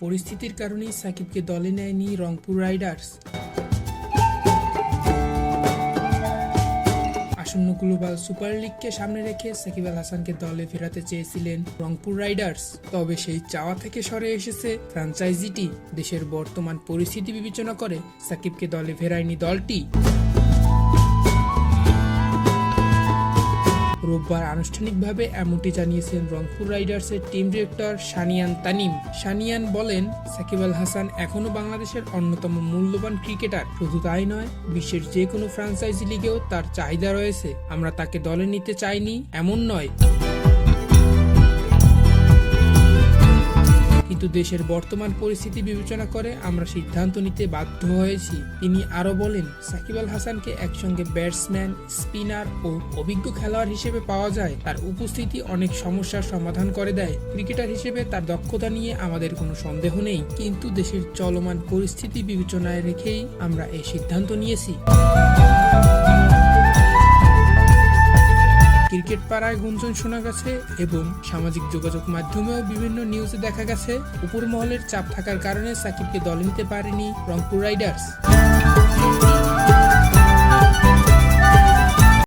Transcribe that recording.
পরিস্থিতির কারণেই সাকিবকে দলে নেয়নি রংপুর রাইডার্স। আসন্ন গ্লোবাল সুপার লিগকে সামনে রেখে সাকিব আল হাসানকে দলে ফেরাতে চেয়েছিলেন রংপুর রাইডার্স। তবে সেই চাওয়া থেকে সরে এসেছে ফ্র্যাঞ্চাইজিটি। দেশের বর্তমান পরিস্থিতি বিবেচনা করে সাকিবকে দলে ফেরায়নি দলটি। রোববার আনুষ্ঠানিকভাবে এমনটি জানিয়েছেন রংপুর রাইডার্সের টিম ডিরেক্টর সানিয়ান তানিম। সানিয়ান বলেন, সাকিব আল হাসান এখনও বাংলাদেশের অন্যতম মূল্যবান ক্রিকেটার। শুধু তাই নয়, বিশ্বের যে কোনো ফ্র্যাঞ্চাইজি লিগেও তার চাহিদা রয়েছে। আমরা তাকে দলে নিতে চাইনি এমন নয়, কিন্তু দেশের বর্তমান পরিস্থিতি বিবেচনা করে আমরা সিদ্ধান্ত নিতে বাধ্য হয়েছি। তিনি আরো বলেন, সাকিব আল হাসানকে একসঙ্গে ব্যাটসম্যান, স্পিনার ও অভিজ্ঞ খেলোয়াড় হিসেবে পাওয়া যায়। তার উপস্থিতি অনেক সমস্যার সমাধান করে দেয়। ক্রিকেটার হিসেবে তার দক্ষতা নিয়ে আমাদের কোনো সন্দেহ নেই, কিন্তু দেশের চলমান পরিস্থিতি বিবেচনায় রেখেই আমরা এই সিদ্ধান্ত নিয়েছি। ক্রিকেট পাড়ায় গুঞ্জন শোনা গেছে এবং সামাজিক যোগাযোগ মাধ্যমেও বিভিন্ন নিউজে দেখা গেছে উপর মহলের চাপ থাকার কারণে সাকিবকে দলে নিতে পারেনি রংপুর রাইডার্স।